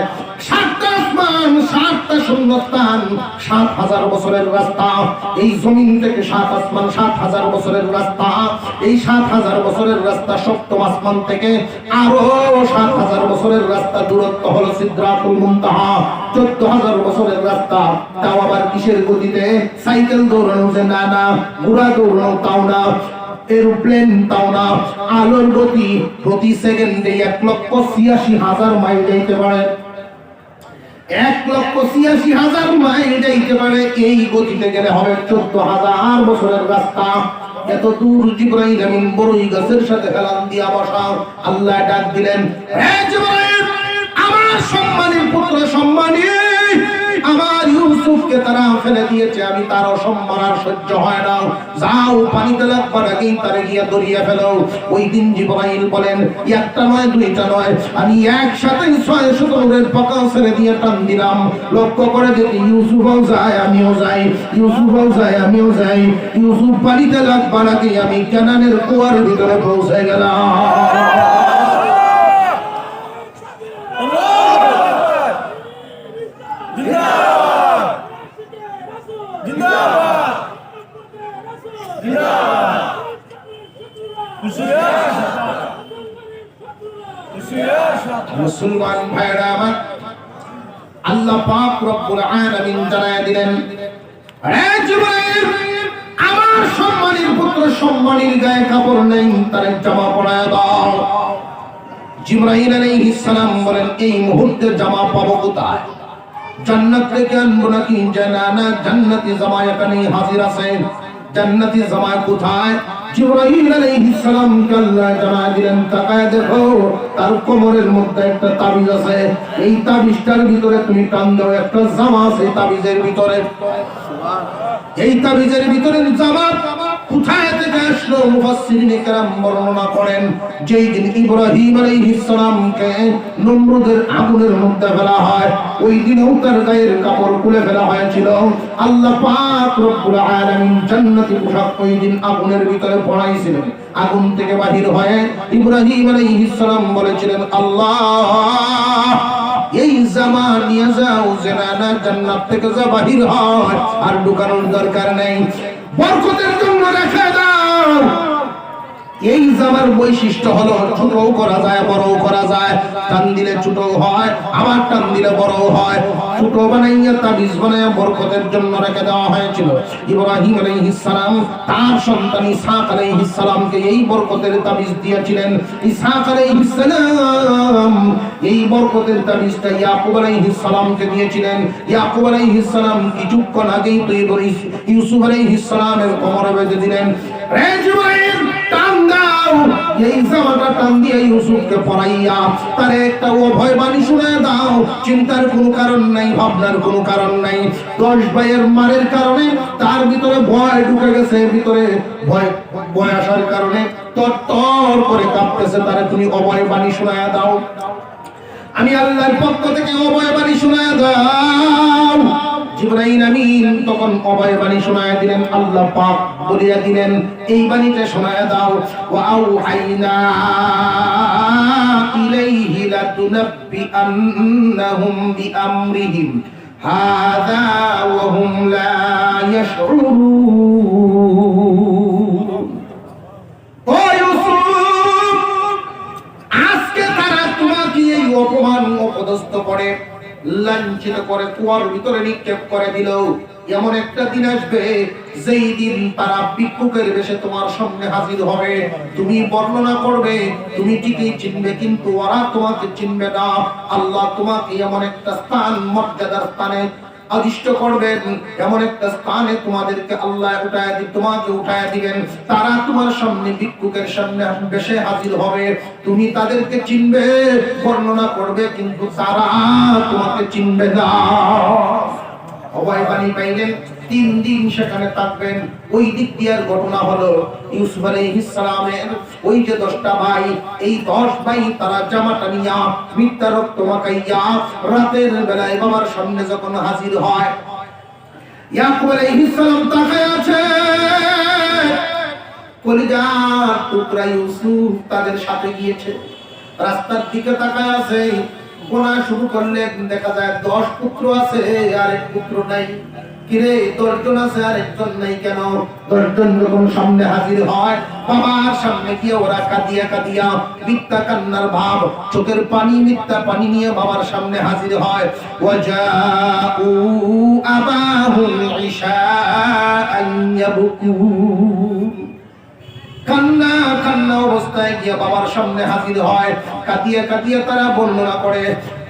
7টা আসমান 7টা শূন্যস্থান 7000 বছরের রাস্তা। এই জমিন থেকে 7 আসমান 7000 বছরের রাস্তা। এই 7000 বছরের রাস্তা সপ্তম আসমান থেকে আরো 7000 বছরের রাস্তা দূরত্ব হলো সিদরাতুল মুনতাহা, 14000 বছরের রাস্তা। তাও আবার কিসের গতিতে? সাইকেল দৌড়ানো যে না না, ঘোড়া দৌড়ানো তাও না, এরোপ্লেন তাও না, আলোর গতি প্রতি সেকেন্ডে 1,86,000 মাইল যাইতে পারে, 1,86,000 মাইল যাইতে পারে। এই গতিতে গেলে হবে 14,000 বছরের রাস্তা। এত দূর জিবরাইল আমিন বড়ই গাছের সাথে হেলান দিয়া বসা। আল্লাহ ডাক দিলেন হে জিবরাইল, আমার সম্মানের পুত্র সম্মানী, আমার ইউসুফকে তারা ফেলে দিয়েছে, আমি তার অসম্মান আর সহ্য হয় না, যাও পানিতে লাগবার আগেই তারে গিয়া ধরিয়া ফেলো। ওই দিন জিবরাইল বলেন একটা নয় দুইটা নয়, আমি একসাথে 600 নূরের পাকা ছেড়ে দিয়ে টান দিলাম। লক্ষ্য করে দেখি ইউসুফও যায় আমিও যাই, ইউসুফও যায় আমিও যাই। ইউসুফ পানিতে লাগবার আগেই আমি কানানের কুয়ার ভিতরে পৌঁছে গেলাম। মুসলমান ভাইরা আমার, আল্লাহ পাক রব্বুল আলামিন জানায় দিলেন, হে জিবরাইল, আমার সম্মানের পুত্র সম্মানের গায়ে কাপড় নেই, তার জামা পরায় দাও। জিবরাইল আলাইহিস সালাম বলেন, এই মুহূর্তে জামা পাবো কোথায়? জান্নাত থেকে আনবো নাকি? জানা জান্নাতি জামা এখানে হাজির আছে। জান্নাতি জামা কোথায়? জিবরাইল আলাইহিস সালাম আল্লাহ জানায় দিলেন, তাকায় দেখো, তার কোমরের মধ্যে একটা তাবিজ আছে। এই তাবিজটার ভিতরে তুমি টান দাও, একটা জামা আছে তাবিজের ভিতরে। এই তাবিজের ভিতরে জামা কোথায় থেকে আসলো? মুফাসসিরিনে কেরাম বর্ণনা করেন, যেই দিন ইব্রাহিম আলাইহিস সালামকে নমরুদের আগুনের মধ্যে ফেলা হয়, ওই দিনও তার গায়ের কাপড় খুলে ফেলা হয়েছিল। আল্লাহ পাক রব্বুল আলামিন জান্নাতি পোশাক ওই দিন আগুনের ভিতরে পড়াইছিলেন। আগুন থেকে বাহির হয়ে ইব্রাহিম আলাইহিস সালাম বলেছিলেন, আল্লাহ, এই জামা নিয়ে যাও, যেন জান্নাত থেকে যা বাহির হয় আর ঢুকানোর দরকার নেই, বরকতের জন্য রেখে দাও। এই জামার বৈশিষ্ট্য হলো ছোটও করা যায়, বড়ও করা যায়। টান দিলে ছোট হয়, আবার টান দিলে বড়ও হয়। ছোট বানাইয়া তাবিজ বানাইয়া বরকতের জন্য রেখে দেওয়া হয়েছিল। ইব্রাহিম আলাইহিস সালাম তার সন্তান ইসহাক আলাইহিস সালামকে এই বরকতের তাবিজ দিয়েছিলেন। ইসহাক আলাইহিস সালাম এই বরকতের তাবিজটা ইয়াকুব আলাইহিস সালামকে দিয়েছিলেন। ইয়াকুব আলাইহিস সালাম কিছুক্ষণ আগেই তো ইউসুফ আলাইহিস সালামের কোমরে বেঁধে দিলেন। রে জিবরাইল, টান দাও, এই জামাটা টান দিয়ে ইউসুফকে পরাইয়া তার একটা অভয় বাণী শুনায় দাও। চিন্তার কোনো কারণ নাই, ভাবনার কোনো কারণ নাই। 10 ভাইয়ের মারের কারণে তার ভিতরে ভয় ঢুকে গেছে, ভিতরে ভয় আসার কারণে তর করে কাঁপতেছে। তারে তুমি অভয় বাণী শুনায় দাও, আমি আল্লাহর পক্ষ থেকে অভয় বাণী শুনায় দাও। জিবরাইল আমিন তখন অভয় বাণী শোনায় দিলেন। আল্লাহ পাক বলিয়া দিলেন, এই বাণীটা শোনায় দাও, ওয়া আউহাইনা ইলাইহি লাতুনাব্বিআন্নাহুম বিআমরিহিম হাযা ওয়া হুম লা ইয়াশউরুন। ও ইউসুফ, আজকে তারা তোমাকে এই অপমান অপদস্থ করে, লাঞ্ছিত করে, কুয়ার ভিতরে নিক্ষেপ করে দিল। এমন একটা দিন আসবে যেই দিন তারা ভিক্ষুকের বেশে তোমার সামনে হাজির হবে। তুমি বর্ণনা করবে, তুমি ঠিকই চিনবে, কিন্তু ওরা তোমাকে চিনবে না। আল্লাহ তোমাকে এমন একটা স্থান, মর্যাদার স্থানে আদিষ্ট করবেন, এমন একটা স্থানে তোমাদেরকে আল্লাহ তোমাকে উঠায় দিবেন। তারা তোমার সামনে ভিক্ষুকের সামনে বেশে হাজির হবে। তুমি তাদেরকে চিনবে, বর্ণনা করবে, কিন্তু তারা তোমাকে চিনবে না। অভয় বাণী পাইলেন, 3 দিন সেখানে থাকবেন। ওই দিক দিয়ার ঘটনা হলো ইউসুফ আলাইহিস সালামের ওই যে 10টা ভাই, এই 10 ভাই তারা জামাটা নিয়া মিথ্যা রক্ত মাখাইয়া রাতের বেলায় বাবার সামনে যখন হাজির হয়, ইয়াকুব আলাইহিস সালাম তাকায় আছে। কলিজার টুকরা ইউসুফ তাদের সাথে গিয়েছে, রাস্তার দিকে তাকায় আছে। গোনা শুরু করলে দেখা যায় 10 পুত্র আছে আর 1 পুত্র নাই। কিরে, 10 জন আছে আর 1 জন নাই কেন? 10 জন যখন সামনে হাজির হয়, বাবার সামনে গিয়ে ওরা কাঁদিয়া কাঁদিয়া মিথ্যা কান্নার ভাব, চোখের পানি, মিথ্যা পানি নিয়ে বাবার সামনে হাজির হয়। ওয়াজাউ আবাহুম ইশাআন ইয়াবকুন, কান্না কান্না অবস্থায় গিয়ে বাবার সামনে হাজির হয়। কাঁদিয়ে কাঁদিয়ে তারা বর্ণনা করে,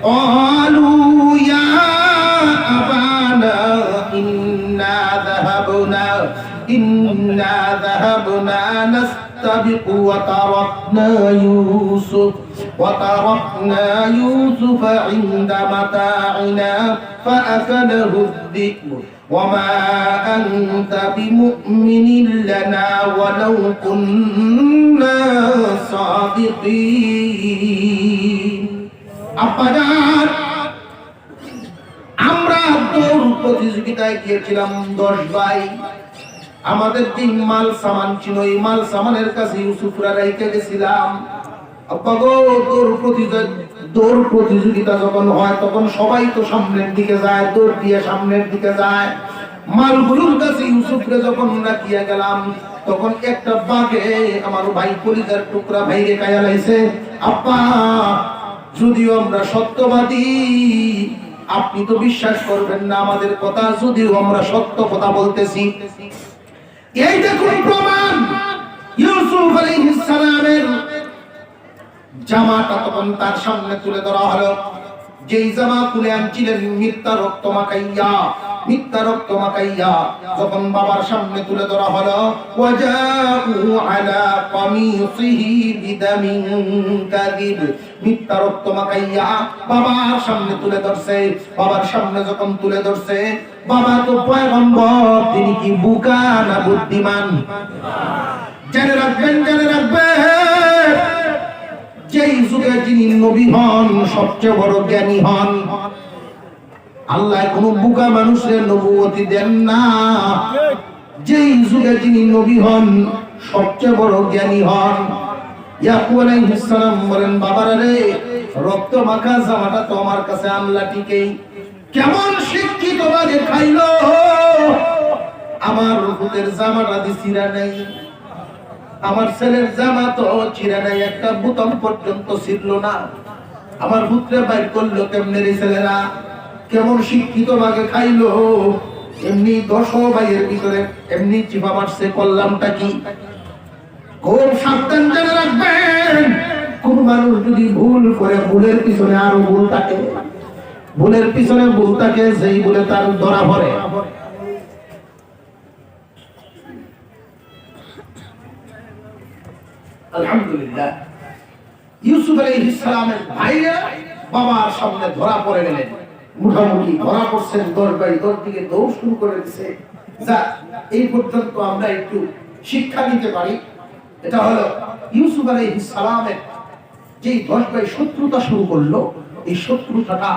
ক্বালু ইয়া আবানা ইন্না যাহাবনা নাস্তাবিকু ওয়া তারাকনা ইউসুফা ইনদা মাতাইনা ফাআকালাহু الذئب وما أنت بمؤمن لنا ولو كنا صادقين। আব্বাজান, আমরা দৌড় প্রতিযোগিতায় গিয়েছিলাম 10 ভাই। আমাদের যে মাল সামান ছিল, এই মাল সামানের কাছে ইউসুফরা রাইখে গেছিলাম। আব্বা গো, দৌড় প্রতিযোগিতা যখন হয় তখন সবাই তো সামনের দিকে যায়, দৌড় দিয়ে সামনের দিকে যায়। মালগুলোর কাছে ইউসুফরে যখন রাখিয়া গেলাম, তখন একটা বাঘে আমার ভাই কলিজার টুকরা ভাইরে কায়া লাইছে। আব্বা, যদিও আমরা সত্যবাদী, আপনি তো বিশ্বাস করবেন না আমাদের কথা, যদিও আমরা সত্য কথা বলতেছি। এই দেখুন প্রমাণ, ইউসুফ আলাইহিস সালামের জামাটা তখন তার সামনে তুলে ধরা হলো। যেই জামা খুলে আনছিলেন মিথ্যা রক্ত মাখাইয়া যখন বাবার সামনে তুলে ধরা হলো, ওয়াজাউ আলা কামিসিহি বিদামিন কাযিব, মিথ্যা রক্ত মাখাইয়া বাবার সামনে তুলে ধরছে। বাবার সামনে যখন তুলে ধরছে, বাবা তো পয়গম্বর, তিনি কি বোকা না বুদ্ধিমান? জেনে রাখবেন, যেই যুগে যিনি নবী হন, সবচেয়ে বড় জ্ঞানী হন। আল্লাহ কোন বোকা মানুষের নবুয়তি দেন না। যেই যুগে যিনি নবী হন, সবচেয়ে বড় জ্ঞানী হন। ইয়াকুব আলাইহিস সালাম বলেন, বাবারা রে, রক্ত মাখা জামাটা তো আমার কাছে আনলা ঠিকই, কেমন শিক্ষিত ভাবে খাইলো, আমার রূপের জামাটা দি চিরা নাই, আমার ছেলের জামা তো চিরা নাই, একটা বোতাম পর্যন্ত ছিড়লো না। আমার পুত্রে বাইর করলো কেমনে রে ছেলেরা, কেমন শিক্ষিত ভাবে খাইলো, এমনি 10 ভাইয়ের ভিতরে এমনি চিপা মারছে, করলামটা কি? খুব সাবধান জেনে রাখবেন, কোন মানুষ যদি ভুল করে, ভুলের পিছনে আরো ভুল থাকে, ভুলের পিছনে ভুল থাকে, যেই ভুলে তার ধরা পড়ে। আলহামদুলিল্লাহ, ইউসুফ আলাইহিস সালামের ভাইরা বাবার সামনে ধরা পড়ে গেলেন। মুঠামুঠি ধরা পড়ছেন, দর দিকে দৌড় শুরু করে দিছে। যা, এই পর্যন্ত আমরা একটু শিক্ষা নিতে পারি। এটা হলো ইউসুফ আলাইহিস সালামের যে 10 ভাই শত্রুতা শুরু করলো, এই শত্রুতাটা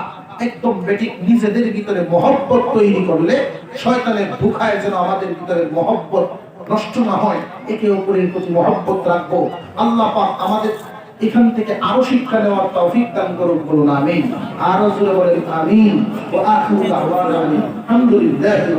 একদম বেঠিক। নিজেদের ভিতরে মহব্বত তৈরি করলে শয়তানের ধোঁকায় যেন আমাদের ভিতরে মহব্বত নষ্ট না হয়, একে অপরের প্রতি মহব্বত রাখবো। আল্লাহ পাক আমাদের এখান থেকে আরো শিক্ষা নেওয়ার তৌফিক দান করুন, বলুন আমিন। আরো জোরে বলেন আমিন। ওয়া আখিরু দাওয়ানা আলহামদুলিল্লাহি।